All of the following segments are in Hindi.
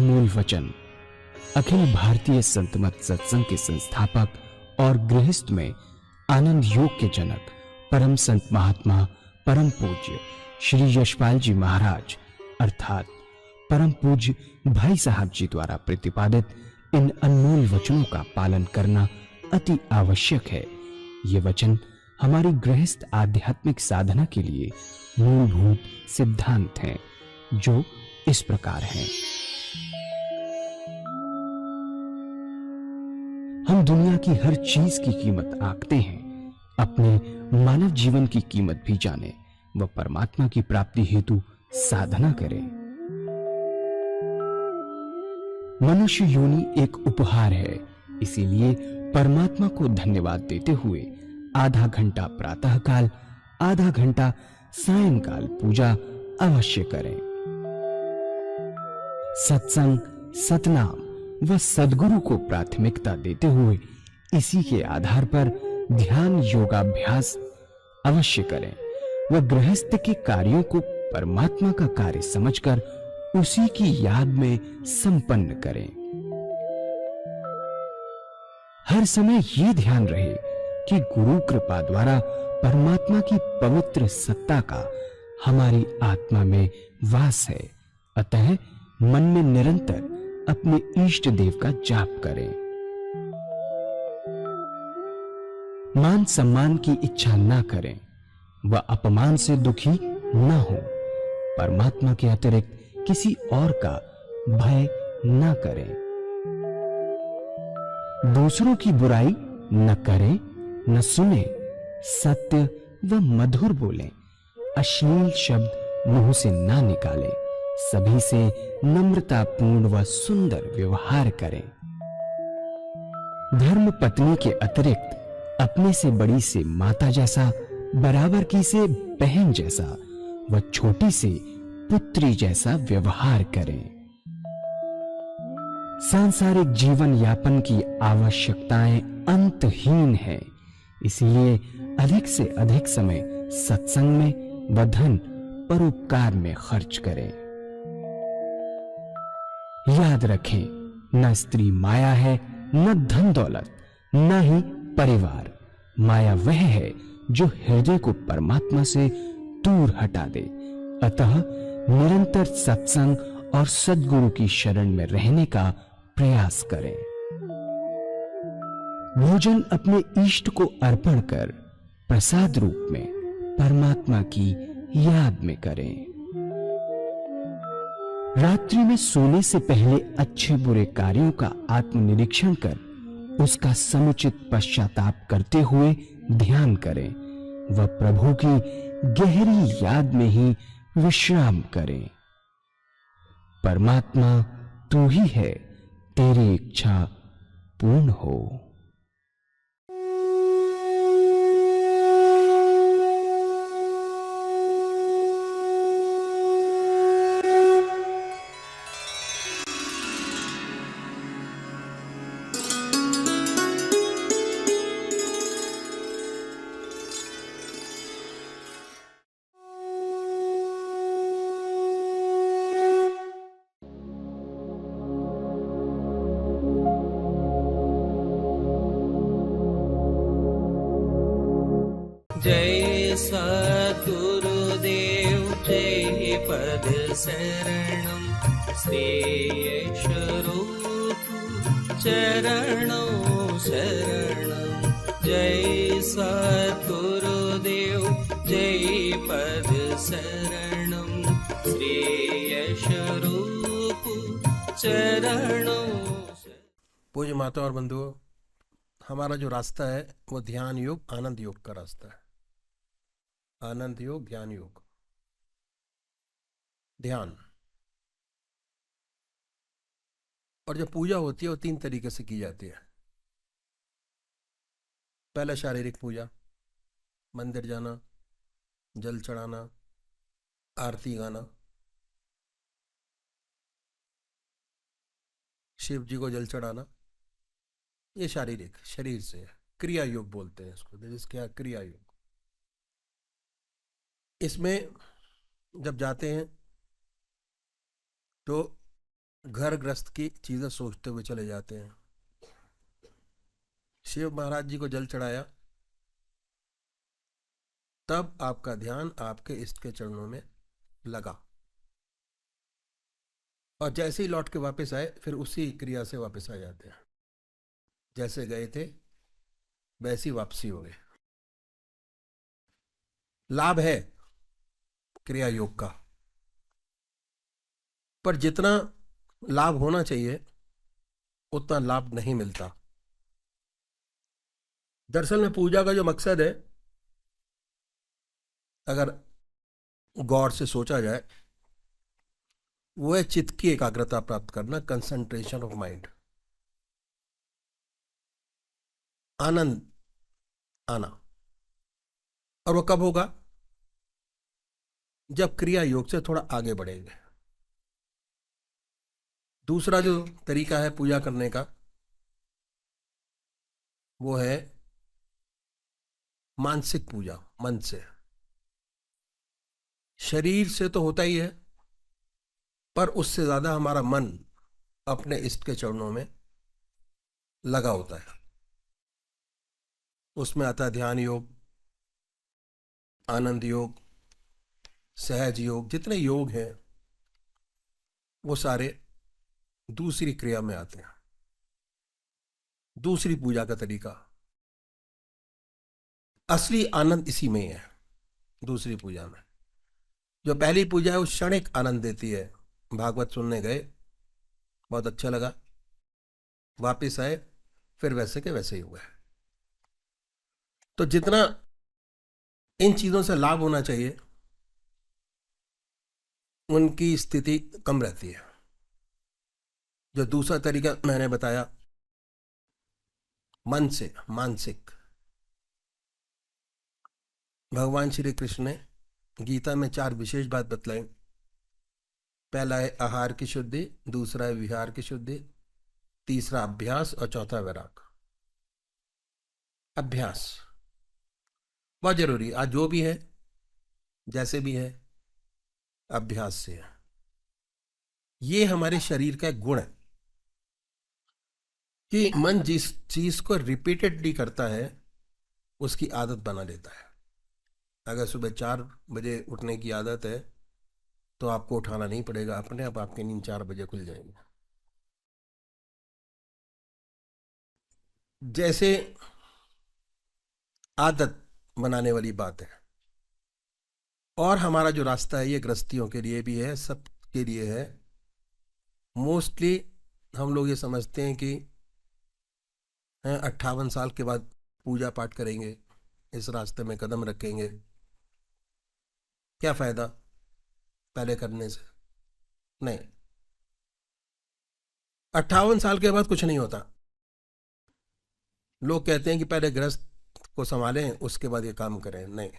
अनमोल वचन अखिल भारतीय संत मत सत्संग के संस्थापक और गृहस्थ में आनंद योग के जनक परम संत महात्मा परम पूज्य श्री यशपाल जी महाराज अर्थात परम पूज्य भाई साहब जी द्वारा प्रतिपादित इन अनमोल वचनों का पालन करना अति आवश्यक है। ये वचन हमारी गृहस्थ आध्यात्मिक साधना के लिए मूलभूत सिद्धांत हैं, जो इस प्रकार हैं। हम दुनिया की हर चीज की कीमत आंकते हैं, अपने मानव जीवन की कीमत भी जाने व परमात्मा की प्राप्ति हेतु साधना करें। मनुष्य योनि एक उपहार है, इसीलिए परमात्मा को धन्यवाद देते हुए आधा घंटा प्रातःकाल, आधा घंटा सायंकाल पूजा अवश्य करें। सत्संग, सतनाम व सद्गुरु को प्राथमिकता देते हुए इसी के आधार पर ध्यान योगाभ्यास अवश्य करें व गृहस्थ के कार्यों को परमात्मा का कार्य समझकर उसी की याद में संपन्न करें। हर समय ये ध्यान रहे कि गुरु कृपा द्वारा परमात्मा की पवित्र सत्ता का हमारी आत्मा में वास है, अतः मन में निरंतर अपने इष्ट देव का जाप करें। मान सम्मान की इच्छा ना करें व अपमान से दुखी ना हो। परमात्मा के अतिरिक्त किसी और का भय ना करें। दूसरों की बुराई न करें, न सुने, सत्य व मधुर बोलें, अश्लील शब्द मुंह से ना निकालें, सभी से नम्रतापूर्ण व सुंदर व्यवहार करें। धर्म पत्नी के अतिरिक्त अपने से बड़ी से माता जैसा, बराबर की से बहन जैसा व छोटी से पुत्री जैसा व्यवहार करें। सांसारिक जीवन यापन की आवश्यकताएं अंतहीन है, इसलिए अधिक से अधिक समय सत्संग में व धन परोपकार में खर्च करें। याद रखें, न स्त्री माया है, न धन दौलत, न ही परिवार। माया वह है जो हृदय को परमात्मा से दूर हटा दे। अतः निरंतर सत्संग और सद्गुरु की शरण में रहने का प्रयास करें। भोजन अपने इष्ट को अर्पण कर प्रसाद रूप में परमात्मा की याद में करें। रात्रि में सोने से पहले अच्छे बुरे कार्यों का आत्मनिरीक्षण कर उसका समुचित पश्चाताप करते हुए ध्यान करें व प्रभु की गहरी याद में ही विश्राम करें। परमात्मा तू ही है, तेरी इच्छा पूर्ण हो। जय सद्गुरुदेव जय पद शरणम श्री स्वरूप चरणों शरणम। जय सद्गुरुदेव जय पद शरणम श्री स्वरूप चरणों। पूज्य माता और बंधुओं, हमारा जो रास्ता है वो ध्यान योग आनंद योग का रास्ता है। आनंद योग, ध्यान योग। ध्यान और जो पूजा होती है वो 3 तरीके से की जाती है। पहला शारीरिक पूजा, मंदिर जाना, जल चढ़ाना, आरती गाना, शिव जी को जल चढ़ाना, ये शारीरिक शरीर से है। क्रिया योग बोलते हैं इसको, जिसके क्रिया योग। इसमें जब जाते हैं तो घर ग्रस्त की चीजें सोचते हुए चले जाते हैं। शिव महाराज जी को जल चढ़ाया, तब आपका ध्यान आपके इष्ट के चरणों में लगा, और जैसे ही लौट के वापस आए फिर उसी क्रिया से वापस आ जाते हैं। जैसे गए थे वैसी वापसी हो गई। लाभ है क्रिया योग का, पर जितना लाभ होना चाहिए उतना लाभ नहीं मिलता। दरअसल में पूजा का जो मकसद है, अगर गौर से सोचा जाए, वो है चित्त की एकाग्रता प्राप्त करना, कंसंट्रेशन ऑफ माइंड, आनंद आना। और वो कब होगा? जब क्रिया योग से थोड़ा आगे बढ़ेंगे। दूसरा जो तरीका है पूजा करने का, वो है मानसिक पूजा, मन से। शरीर से तो होता ही है, पर उससे ज्यादा हमारा मन अपने इष्ट के चरणों में लगा होता है। उसमें आता है ध्यान योग, आनंद योग, सहज योग। जितने योग हैं वो सारे दूसरी क्रिया में आते हैं, दूसरी पूजा का तरीका। असली आनंद इसी में ही है, दूसरी पूजा में। जो पहली पूजा है वो क्षणिक आनंद देती है। भागवत सुनने गए, बहुत अच्छा लगा, वापिस आए, फिर वैसे के वैसे ही हुआ है। तो जितना इन चीजों से लाभ होना चाहिए, उनकी स्थिति कम रहती है। जो दूसरा तरीका मैंने बताया, मन से, मानसिक, भगवान श्री कृष्ण ने गीता में 4 विशेष बात बतलाई। पहला है आहार की शुद्धि, दूसरा है विहार की शुद्धि, तीसरा अभ्यास, और चौथा वैराग। अभ्यास बहुत जरूरी। आज जो भी है, जैसे भी है, अभ्यास से है। ये हमारे शरीर का एक गुण है कि मन जिस चीज को रिपीटेडली करता है उसकी आदत बना लेता है। अगर सुबह 4 बजे उठने की आदत है तो आपको उठाना नहीं पड़ेगा, अपने आप आपकी नींद 4 बजे खुल जाएगी। जैसे आदत बनाने वाली बात है। और हमारा जो रास्ता है ये गृहस्थियों के लिए भी है, सब के लिए है। मोस्टली हम लोग ये समझते हैं कि 58 साल के बाद पूजा पाठ करेंगे, इस रास्ते में कदम रखेंगे, क्या फायदा पहले करने से? नहीं, 58 साल के बाद कुछ नहीं होता। लोग कहते हैं कि पहले गृहस्थ को संभालें उसके बाद ये काम करें। नहीं,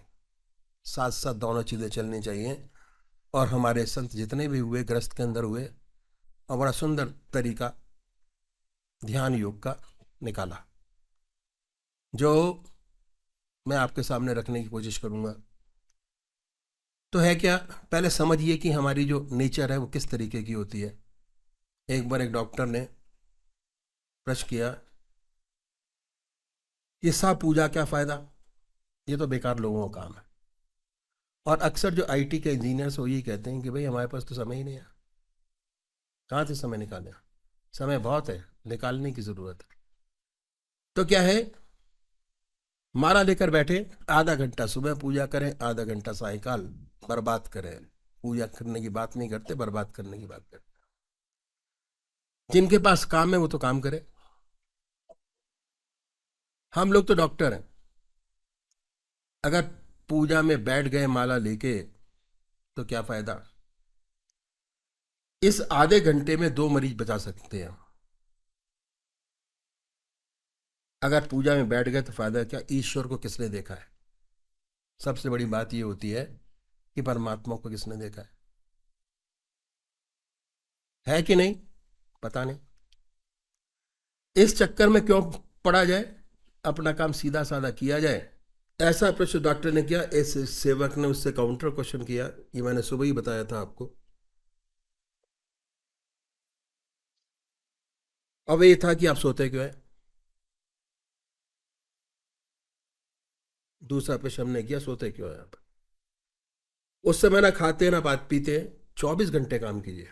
साथ साथ दोनों चीजें चलनी चाहिए। और हमारे संत जितने भी हुए गृहस्थ के अंदर हुए, और बड़ा सुंदर तरीका ध्यान योग का निकाला, जो मैं आपके सामने रखने की कोशिश करूंगा। तो है क्या, पहले समझिए कि हमारी जो नेचर है वो किस तरीके की होती है। एक बार एक डॉक्टर ने प्रश्न किया, ये सब पूजा क्या फायदा, ये तो बेकार लोगों का काम है। और अक्सर जो आईटी के इंजीनियर्स वो यही कहते हैं कि भाई हमारे पास तो समय ही नहीं है, कहाँ से समय निकालें, समय बहुत है, निकालने की जरूरत है। तो क्या है, माला लेकर बैठे, आधा घंटा सुबह पूजा करें, आधा घंटा सायकाल बर्बाद करें। पूजा करने की बात नहीं करते, बर्बाद करने की बात करते। जिनके पास काम है वो तो काम करे, हम लोग तो डॉक्टर हैं। अगर पूजा में बैठ गए माला लेके तो क्या फायदा? इस आधे घंटे में 2 मरीज बचा सकते हैं। अगर पूजा में बैठ गए तो फायदा क्या? ईश्वर को किसने देखा है? सबसे बड़ी बात यह होती है कि परमात्मा को किसने देखा है कि नहीं? पता नहीं। इस चक्कर में क्यों पड़ा जाए, अपना काम सीधा साधा किया जाए। ऐसा प्रश्न डॉक्टर ने किया, इस सेवक ने उससे काउंटर क्वेश्चन किया, ये मैंने सुबह ही बताया था आपको। अब ये था कि आप सोते क्यों है। दूसरा प्रश्न हमने किया, सोते क्यों है आप। उस समय ना खाते ना बात पीते, 24 घंटे काम कीजिए,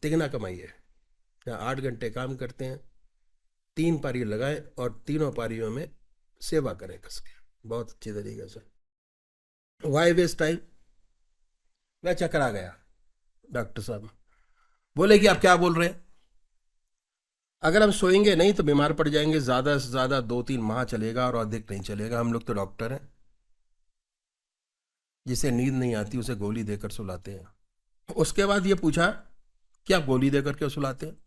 तिगना कमाइए। या 8 घंटे काम करते हैं, 3 पारी लगाएं और तीनों पारियों में सेवा करें कस के, बहुत अच्छी तरीके से। Why waste time. मैं चकरा गया। डॉक्टर साहब बोले कि आप क्या बोल रहे हैं, अगर हम सोएंगे नहीं तो बीमार पड़ जाएंगे, ज्यादा से ज्यादा 2-3 माह चलेगा और अधिक नहीं चलेगा। हम लोग तो डॉक्टर हैं, जिसे नींद नहीं आती उसे गोली देकर सुलाते हैं। उसके बाद ये पूछा कि आप गोली देकर क्यों सुलाते हैं,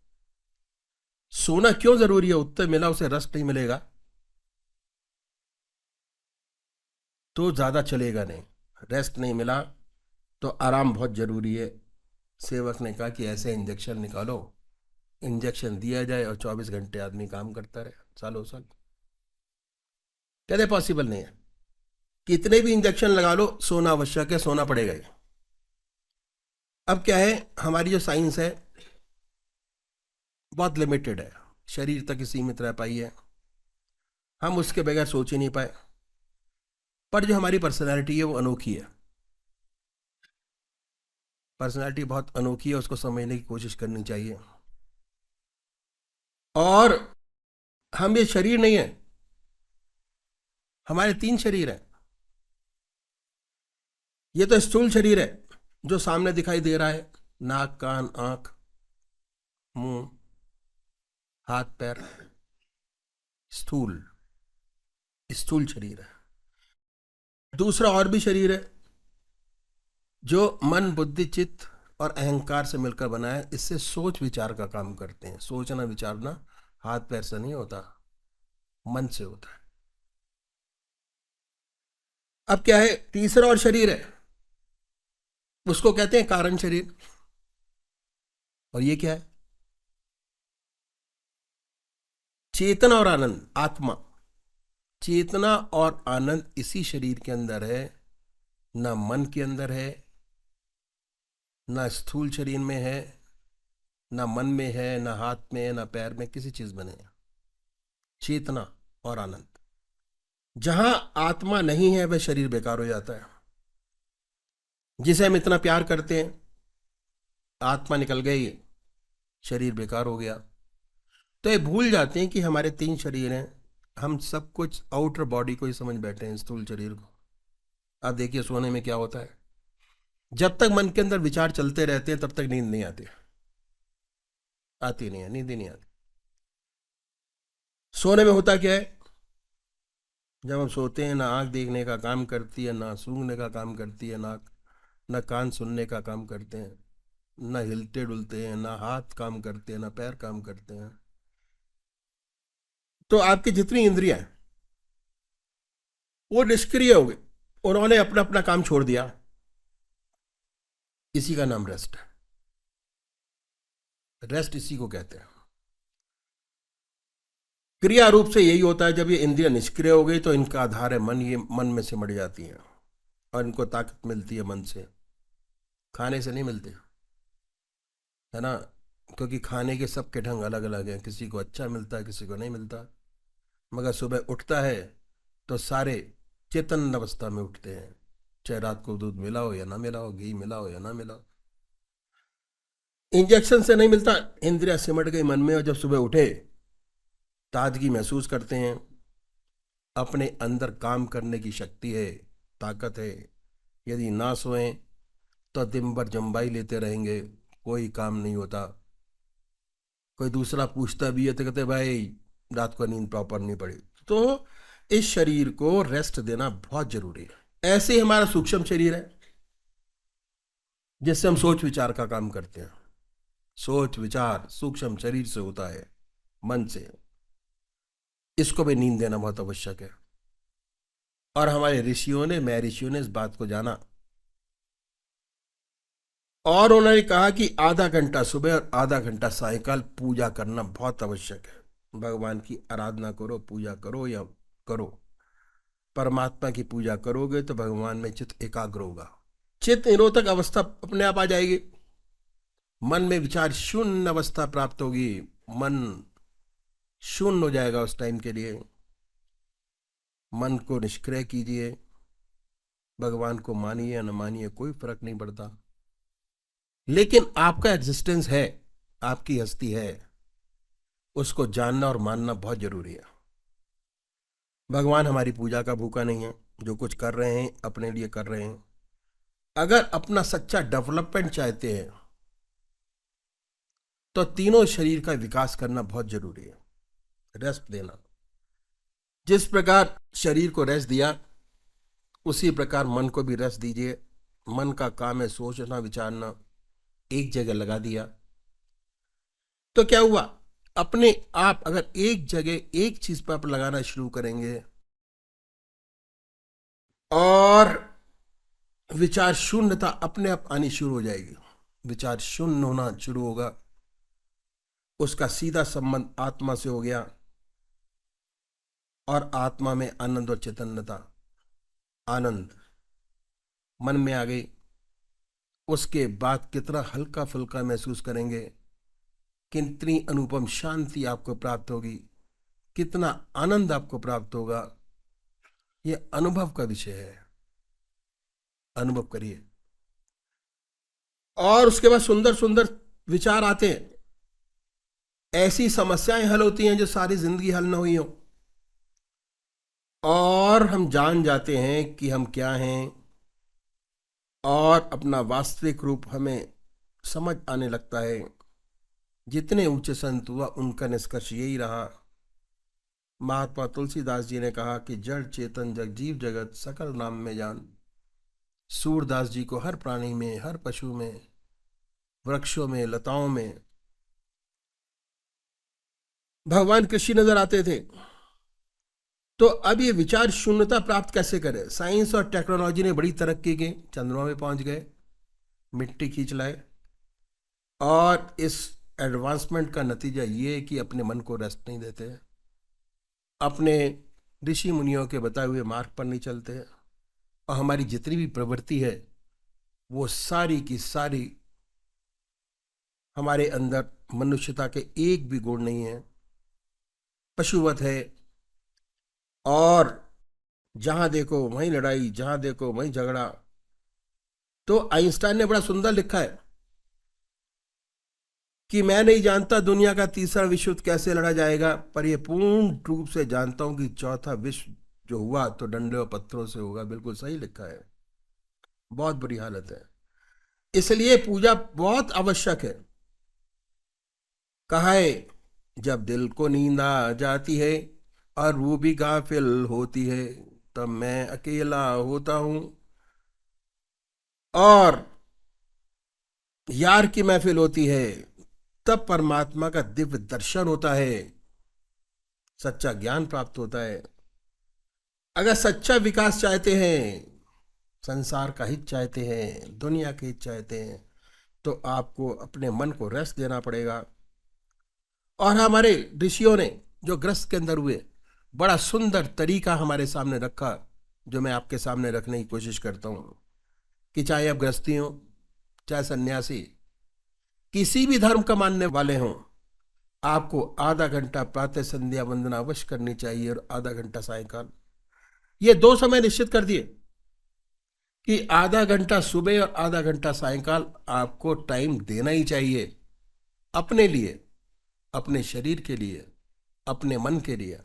सोना क्यों जरूरी है। उत्तर मिला उसे रेस्ट नहीं मिलेगा तो ज्यादा चलेगा नहीं, रेस्ट नहीं मिला तो आराम बहुत जरूरी है। सेवक ने कहा कि ऐसे इंजेक्शन निकालो, इंजेक्शन दिया जाए और 24 घंटे आदमी काम करता रहे सालों साल। कहते पॉसिबल नहीं है, कितने भी इंजेक्शन लगा लो सोना आवश्यक है, सोना पड़ेगा ही। अब क्या है, हमारी जो साइंस है बहुत लिमिटेड है, शरीर तक ही सीमित रह पाई है, हम उसके बगैर सोच ही नहीं पाए। पर जो हमारी पर्सनैलिटी है वो अनोखी है, पर्सनैलिटी बहुत अनोखी है, उसको समझने की कोशिश करनी चाहिए। और हम ये शरीर नहीं है, हमारे 3 शरीर हैं। ये तो स्थूल शरीर है जो सामने दिखाई दे रहा है, नाक कान आंख मुंह हाथ पैर, स्थूल स्थूल शरीर है। दूसरा और भी शरीर है जो मन बुद्धि चित्त और अहंकार से मिलकर बना है, इससे सोच विचार का काम करते हैं। सोचना विचारना हाथ पैर से नहीं होता, मन से होता है। अब क्या है, तीसरा और शरीर है, उसको कहते हैं कारण शरीर। और ये क्या है, चेतना और आनंद, आत्मा। चेतना और आनंद इसी शरीर के अंदर है, ना मन के अंदर है, ना स्थूल शरीर में है, ना मन में है, ना हाथ में है, ना पैर में, किसी चीज में नहीं है। चेतना और आनंद। जहां आत्मा नहीं है वह शरीर बेकार हो जाता है। जिसे हम इतना प्यार करते हैं, आत्मा निकल गई, शरीर बेकार हो गया। तो ये भूल जाते हैं कि हमारे 3 शरीर हैं, हम सब कुछ आउटर बॉडी को ही समझ बैठे हैं, स्थूल शरीर को। आप देखिए सोने में क्या होता है, जब तक मन के अंदर विचार चलते रहते हैं तब तक नींद नहीं आती, आती नहीं है, नींद ही नहीं आती। सोने में होता क्या है, जब हम सोते हैं ना आंख देखने का काम करती है, ना सूंघने का काम करती है, ना कान सुनने का काम करते हैं, ना हिलते डुलते हैं, ना हाथ काम करते हैं, ना पैर काम करते हैं। तो आपकी जितनी इंद्रियां हैं वो निष्क्रिय हो गई, उन्होंने अपना अपना काम छोड़ दिया। इसी का नाम रेस्ट है। रेस्ट इसी को कहते हैं। क्रिया रूप से यही होता है, जब ये इंद्रियां निष्क्रिय हो गई तो इनका आधार है मन, ये मन में सिमट जाती हैं और इनको ताकत मिलती है मन से, खाने से नहीं मिलती है ना। क्योंकि खाने के सबके ढंग अलग अलग हैं, किसी को अच्छा मिलता है किसी को नहीं मिलता। मगर सुबह उठता है तो सारे चेतन अवस्था में उठते हैं, चाहे रात को दूध मिला हो या ना मिला हो, घी मिला हो या ना मिला हो। इंजेक्शन से नहीं मिलता, इंद्रिया सिमट गई मन में, और जब सुबह उठे ताजगी महसूस करते हैं, अपने अंदर काम करने की शक्ति है, ताकत है। यदि ना सोएं तो दिन भर जम्बाई लेते रहेंगे, कोई काम नहीं होता। कोई दूसरा पूछता भी है तो कहते भाई रात को नींद प्रॉपर नहीं पड़ी। तो इस शरीर को रेस्ट देना बहुत जरूरी है। ऐसे ही हमारा सूक्ष्म शरीर है जिससे हम सोच विचार का काम करते हैं। सोच विचार सूक्ष्म शरीर से होता है, मन से। इसको भी नींद देना बहुत आवश्यक है। और हमारे ऋषियों ने, महर्षियों ने इस बात को जाना और उन्होंने कहा कि आधा घंटा सुबह और आधा घंटा सायंकाल पूजा करना बहुत आवश्यक है। भगवान की आराधना करो, पूजा करो या करो, परमात्मा की पूजा करोगे तो भगवान में चित्त एकाग्र होगा, चित्त निरोधक अवस्था अपने आप आ जाएगी। मन में विचार शून्य अवस्था प्राप्त होगी, मन शून्य हो जाएगा उस टाइम के लिए। मन को निष्क्रिय कीजिए, भगवान को मानिए या न मानिए कोई फर्क नहीं पड़ता, लेकिन आपका एग्जिस्टेंस है, आपकी हस्ती है, उसको जानना और मानना बहुत जरूरी है। भगवान हमारी पूजा का भूखा नहीं है, जो कुछ कर रहे हैं अपने लिए कर रहे हैं। अगर अपना सच्चा डेवलपमेंट चाहते हैं तो तीनों शरीर का विकास करना बहुत जरूरी है। रेस्ट देना, जिस प्रकार शरीर को रेस्ट दिया उसी प्रकार मन को भी रेस्ट दीजिए। मन का काम है सोचना विचारना, एक जगह लगा दिया तो क्या हुआ, अपने आप अगर एक जगह एक चीज पर आप लगाना शुरू करेंगे और विचार शून्यता अपने आप आनी शुरू हो जाएगी। विचार शून्य होना शुरू होगा, उसका सीधा संबंध आत्मा से हो गया और आत्मा में आनंद और चैतन्यता, आनंद मन में आ गई। उसके बाद कितना हल्का फुल्का महसूस करेंगे, कितनी अनुपम शांति आपको प्राप्त होगी, कितना आनंद आपको प्राप्त होगा। यह अनुभव का विषय है, अनुभव करिए। और उसके बाद सुंदर सुंदर विचार आते हैं, ऐसी समस्याएं हल होती हैं जो सारी जिंदगी हल ना हुई हो, और हम जान जाते हैं कि हम क्या हैं और अपना वास्तविक रूप हमें समझ आने लगता है। जितने ऊंचे संत हुआ उनका निष्कर्ष यही रहा। महात्मा तुलसीदास जी ने कहा कि जड़ चेतन जग जीव जगत सकल नाम में जान। सूरदास जी को हर प्राणी में, हर पशु में, वृक्षों में, लताओं में भगवान कृष्ण नजर आते थे। तो अब ये विचार शून्यता प्राप्त कैसे करें? साइंस और टेक्नोलॉजी ने बड़ी तरक्की की, चंद्रमा में पहुंच गए, मिट्टी खींच लाए, और इस एडवांसमेंट का नतीजा ये है कि अपने मन को रेस्ट नहीं देते, अपने ऋषि मुनियों के बताए हुए मार्ग पर नहीं चलते, और हमारी जितनी भी प्रवृत्ति है वो सारी की सारी हमारे अंदर मनुष्यता के एक भी गुण नहीं है, पशुवत है। और जहां देखो वहीं लड़ाई, जहां देखो वहीं झगड़ा। तो आइंस्टाइन ने बड़ा सुंदर लिखा है कि मैं नहीं जानता दुनिया का तीसरा विश्व युद्ध कैसे लड़ा जाएगा, पर यह पूर्ण रूप से जानता हूं कि चौथा विश्व जो हुआ तो डंडे और पत्थरों से होगा। बिल्कुल सही लिखा है, बहुत बुरी हालत है। इसलिए पूजा बहुत आवश्यक है। कहा है जब दिल को नींद आ जाती है और वो भी गाफिल होती है, तब मैं अकेला होता हूं और यार की महफिल होती है, तब परमात्मा का दिव्य दर्शन होता है, सच्चा ज्ञान प्राप्त होता है। अगर सच्चा विकास चाहते हैं, संसार का हित चाहते हैं, दुनिया के हित चाहते हैं, तो आपको अपने मन को रेस्ट देना पड़ेगा। और हमारे ऋषियों ने जो ग्रस्त के अंदर हुए, बड़ा सुंदर तरीका हमारे सामने रखा, जो मैं आपके सामने रखने की कोशिश करता हूं कि चाहे आप गृहस्थी हो, चाहे सन्यासी, किसी भी धर्म का मानने वाले हों, आपको आधा घंटा प्रातः संध्या वंदना अवश्य करनी चाहिए और आधा घंटा सायंकाल। ये 2 समय निश्चित कर दिए कि आधा घंटा सुबह और आधा घंटा सायंकाल आपको टाइम देना ही चाहिए, अपने लिए, अपने शरीर के लिए, अपने मन के लिए।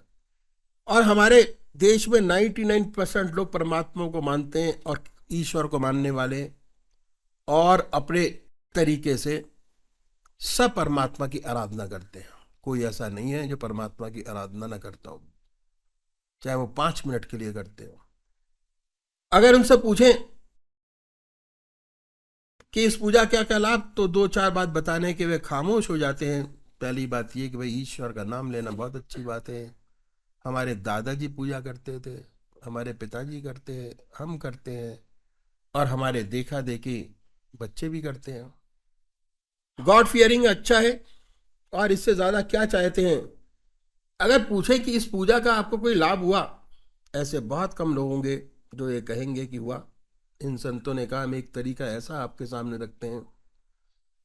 और हमारे देश में 99% लोग परमात्मा को मानते हैं और ईश्वर को मानने वाले, और अपने तरीके से सब परमात्मा की आराधना करते हैं। कोई ऐसा नहीं है जो परमात्मा की आराधना न करता हो, चाहे वो 5 मिनट के लिए करते हो। अगर उनसे पूछें कि इस पूजा क्या क्या लाभ, तो 2-4 बात बताने के वे खामोश हो जाते हैं। पहली बात ये कि भाई ईश्वर का नाम लेना बहुत अच्छी बात है, हमारे दादाजी पूजा करते थे, हमारे पिताजी करते हैं, हम करते हैं, और हमारे देखा देखी बच्चे भी करते हैं। गॉड फियरिंग अच्छा है, और इससे ज्यादा क्या चाहते हैं? अगर पूछे कि इस पूजा का आपको कोई लाभ हुआ, ऐसे बहुत कम लोग होंगे जो ये कहेंगे कि हुआ। इन संतों ने कहा हम एक तरीका ऐसा आपके सामने रखते हैं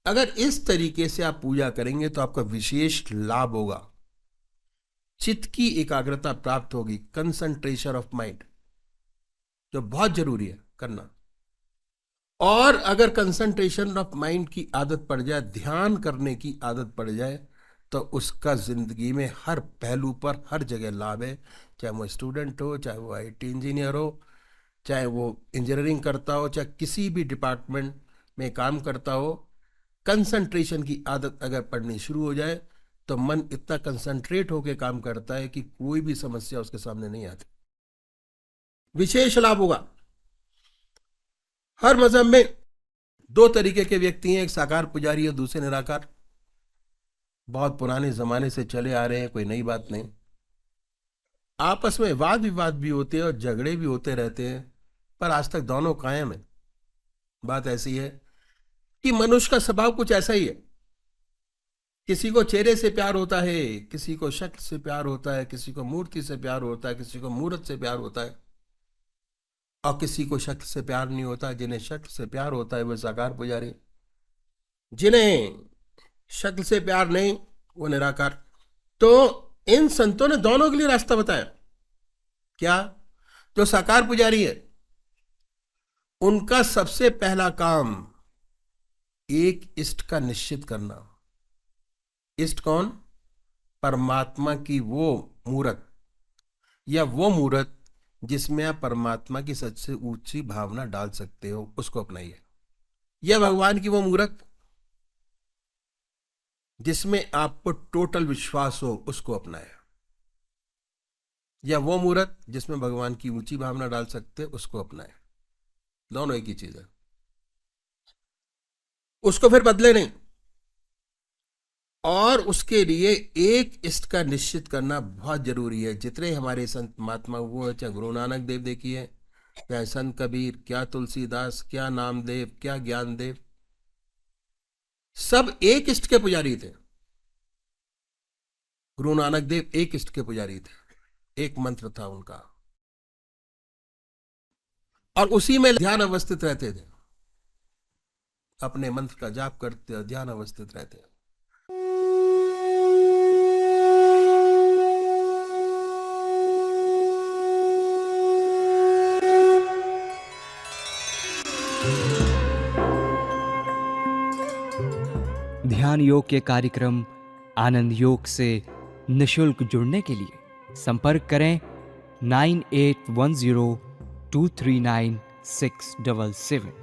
अगर इस तरीके से आप पूजा करेंगे तो आपका विशेष लाभ होगा, चित्त की एकाग्रता प्राप्त होगी, कंसंट्रेशन ऑफ माइंड, जो बहुत जरूरी है करना। और अगर कंसंट्रेशन ऑफ माइंड की आदत पड़ जाए, ध्यान करने की आदत पड़ जाए, तो उसका जिंदगी में हर पहलू पर हर जगह लाभ है। चाहे वो स्टूडेंट हो, चाहे वो IT इंजीनियर हो, चाहे वो इंजीनियरिंग करता हो, चाहे किसी भी डिपार्टमेंट में काम करता हो, कंसंट्रेशन की आदत अगर पड़नी शुरू हो जाए तो मन इतना कंसंट्रेट होकर काम करता है कि कोई भी समस्या उसके सामने नहीं आती। विशेष लाभ होगा। हर मजहब में दो तरीके के व्यक्ति हैं, एक साकार पुजारी है, दूसरे निराकार। बहुत पुराने जमाने से चले आ रहे हैं, कोई नई बात नहीं। आपस में वाद विवाद भी होते हैं और झगड़े भी होते रहते हैं, पर आज तक दोनों कायम है। बात ऐसी है कि मनुष्य का स्वभाव कुछ ऐसा ही है, किसी को चेहरे से प्यार होता है, किसी को शक्ल से प्यार होता है, किसी को मूर्ति से प्यार होता है, किसी को मूर्त से प्यार होता है, और किसी को शक्ल से प्यार नहीं होता। जिन्हें शक्ल से प्यार होता है वो साकार पुजारी, जिन्हें शक्ल से प्यार नहीं वो निराकार। तो इन संतों ने दोनों के लिए रास्ता बताया। क्या? जो साकार पुजारी है उनका सबसे पहला काम एक इष्ट का निश्चित करना। इष्ट कौन? परमात्मा की वो मूर्त या वो मूर्त जिसमें आप परमात्मा की सबसे ऊंची भावना डाल सकते हो, उसको अपनाइए। या भगवान की वो मूर्त जिसमें आपको टोटल विश्वास हो, उसको अपनाए। या वो मूर्त जिसमें भगवान की ऊंची भावना डाल सकते, उसको अपनाए। दोनों एक ही चीज है। उसको फिर बदले नहीं, और उसके लिए एक इष्ट का निश्चित करना बहुत जरूरी है। जितने हमारे संत महात्मा हुए, चाहे गुरु नानक देव देखिए, चाहे संत कबीर, क्या तुलसीदास, क्या नामदेव, क्या ज्ञानदेव, सब एक इष्ट के पुजारी थे। गुरु नानक देव एक इष्ट के पुजारी थे, एक मंत्र था उनका, और उसी में ध्यान अवस्थित रहते थे। अपने मंत्र का जाप करते, ध्यान अवस्थित रहते। ध्यान योग के कार्यक्रम आनंद योग से निशुल्क जुड़ने के लिए संपर्क करें 9810239677।